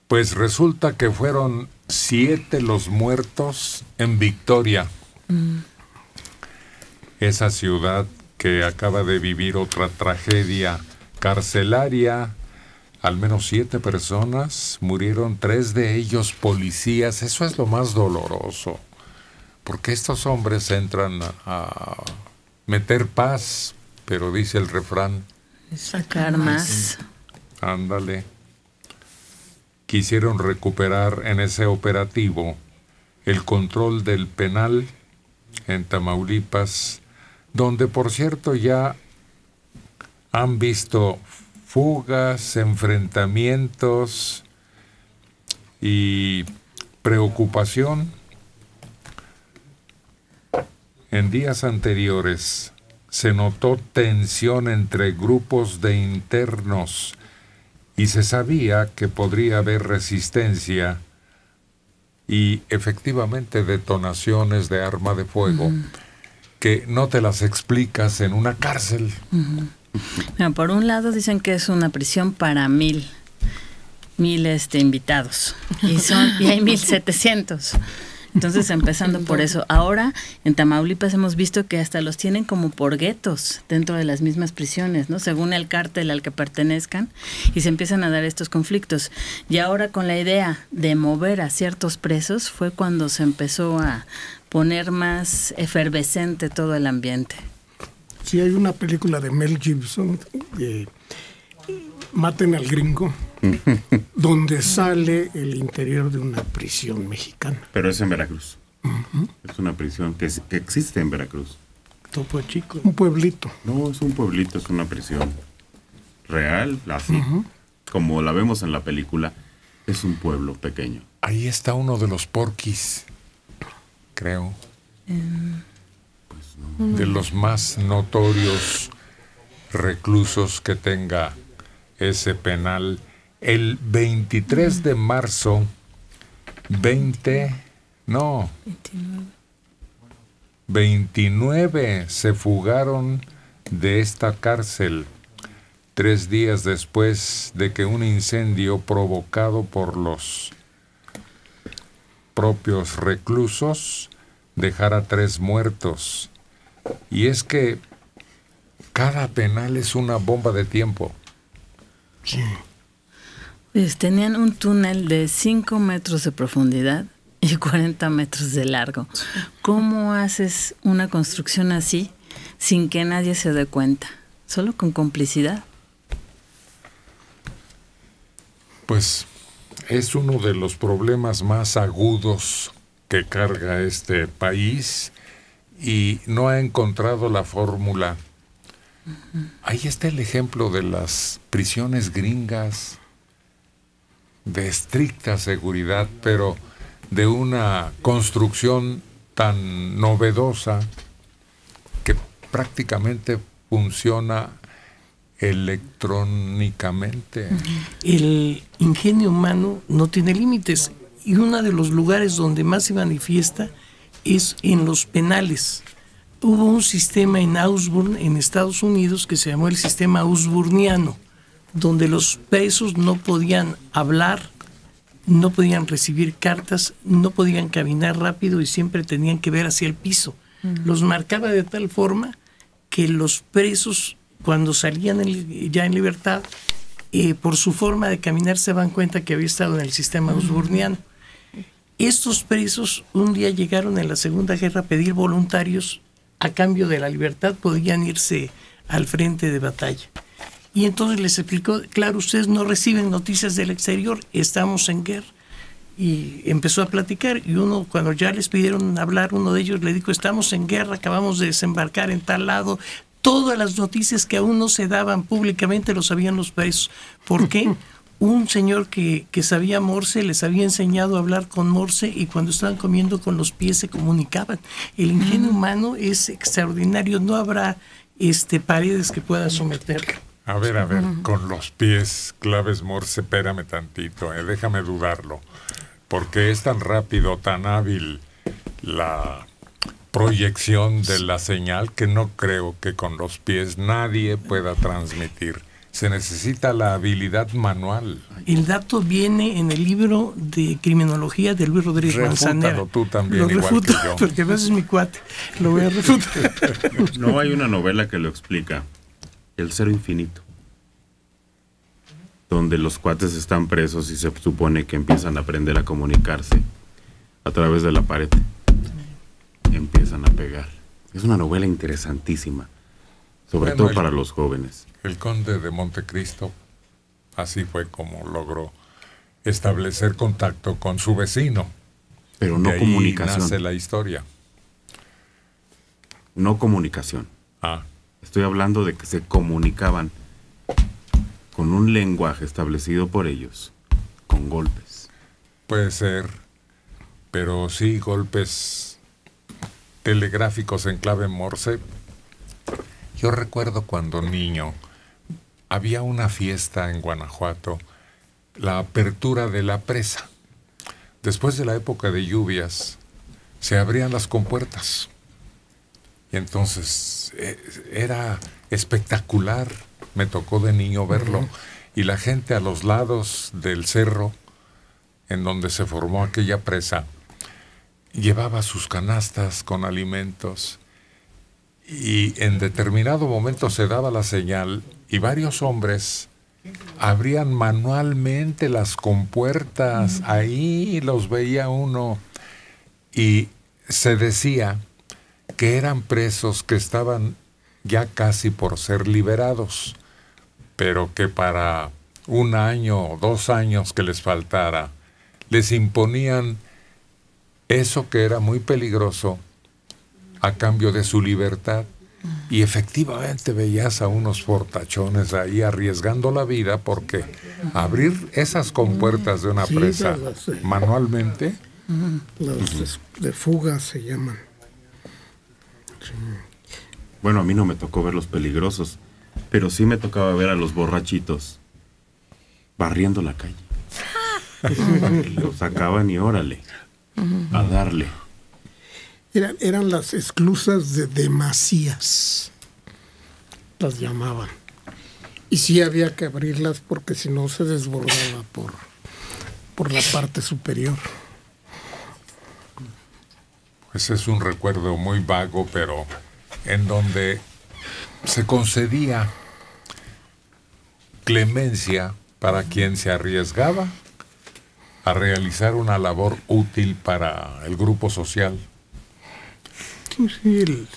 Pues resulta que fueron 7 los muertos en Victoria. Esa ciudad que acaba de vivir otra tragedia carcelaria. Al menos 7 personas murieron, 3 de ellos policías. Eso es lo más doloroso, porque estos hombres entran a meter paz, pero dice el refrán, sacar más. Ándale. Quisieron recuperar en ese operativo el control del penal en Tamaulipas, donde por cierto ya han visto fugas, enfrentamientos y preocupación. En días anteriores se notó tensión entre grupos de internos y se sabía que podría haber resistencia y efectivamente detonaciones de arma de fuego que no te las explicas en una cárcel. Mira, por un lado dicen que es una prisión para 1000 invitados y hay 1700. Entonces, empezando por eso. Ahora, en Tamaulipas hemos visto que hasta los tienen como por guetos dentro de las mismas prisiones, ¿no? Según el cártel al que pertenezcan, y se empiezan a dar estos conflictos. Y ahora con la idea de mover a ciertos presos fue cuando se empezó a poner más efervescente todo el ambiente. Sí, hay una película de Mel Gibson, Maten al Gringo, donde sale el interior de una prisión mexicana. Pero es en Veracruz. Es una prisión que existe en Veracruz. Topo Chico. Un pueblito. No, es un pueblito, es una prisión real, así como la vemos en la película. Es un pueblo pequeño. Ahí está uno de los porquis, creo. Pues no. De los más notorios reclusos que tenga ese penal. El 23 de marzo, 29 se fugaron de esta cárcel 3 días después de que un incendio provocado por los propios reclusos dejara 3 muertos. Y es que cada penal es una bomba de tiempo. Sí. Pues tenían un túnel de 5 metros de profundidad y 40 metros de largo. ¿Cómo haces una construcción así sin que nadie se dé cuenta? Solo con complicidad. Pues es uno de los problemas más agudos que carga este país y no ha encontrado la fórmula. Ahí está el ejemplo de las prisiones gringas de estricta seguridad, pero de una construcción tan novedosa que prácticamente funciona electrónicamente. El ingenio humano no tiene límites y uno de los lugares donde más se manifiesta es en los penales. Hubo un sistema en Auburn, en Estados Unidos, que se llamó el sistema ausburniano, donde los presos no podían hablar, no podían recibir cartas, no podían caminar rápido y siempre tenían que ver hacia el piso. Los marcaba de tal forma que los presos, cuando salían ya en libertad, por su forma de caminar se daban cuenta que había estado en el sistema ausburniano. Estos presos un día llegaron en la Segunda Guerra a pedir voluntarios. A cambio de la libertad podían irse al frente de batalla. Y entonces les explicó, claro, ustedes no reciben noticias del exterior, estamos en guerra. Y empezó a platicar y cuando ya les pidieron hablar, uno de ellos le dijo, estamos en guerra, acabamos de desembarcar en tal lado. Todas las noticias que aún no se daban públicamente lo sabían los presos. ¿Por qué? Un señor que sabía Morse les había enseñado a hablar con Morse y cuando estaban comiendo con los pies se comunicaban. El ingenio humano es extraordinario, no habrá paredes que puedan someterlo. A ver, con los pies, claves Morse, espérame tantito, déjame dudarlo, porque es tan rápido, tan hábil la proyección de la señal que no creo que con los pies nadie pueda transmitir Se necesita la habilidad manual. El dato viene en el libro de criminología de Luis Rodríguez Manzanera. Refútalo tú también, Lo igual refuto, que yo. porque a veces es mi cuate. Lo voy a refutar. No, hay una novela que lo explica, El Cero Infinito, donde los cuates están presos y se supone que empiezan a aprender a comunicarse a través de la pared. Empiezan a pegar. Es una novela interesantísima, sobre todo para los jóvenes. El conde de Montecristo, así fue como logró establecer contacto con su vecino. Pero no De ahí comunicación. nace la historia. No comunicación. Ah, Estoy hablando de que se comunicaban con un lenguaje establecido por ellos, con golpes. puede ser, pero sí golpes telegráficos en clave Morse. Yo recuerdo cuando niño había una fiesta en Guanajuato, la apertura de la presa. Después de la época de lluvias, se abrían las compuertas. Y entonces era espectacular. Me tocó de niño verlo. Y la gente a los lados del cerro, en donde se formó aquella presa, llevaba sus canastas con alimentos. Y en determinado momento se daba la señal y varios hombres abrían manualmente las compuertas. Ahí los veía uno. Y se decía que eran presos que estaban ya casi por ser liberados, pero que para 1 año o 2 años que les faltara, les imponían eso que era muy peligroso a cambio de su libertad. Y efectivamente veías a unos fortachones ahí arriesgando la vida, porque abrir esas compuertas de una Sí, presa sí. manualmente, Las de fuga se llaman. Bueno, a mí no me tocó ver los peligrosos, pero sí me tocaba ver a los borrachitos barriendo la calle. Los sacaban y órale, a darle. Eran las esclusas de demasías, las llamaban. Y sí había que abrirlas porque si no se desbordaba por la parte superior. pues es un recuerdo muy vago, pero en donde se concedía clemencia para quien se arriesgaba a realizar una labor útil para el grupo social. Sí,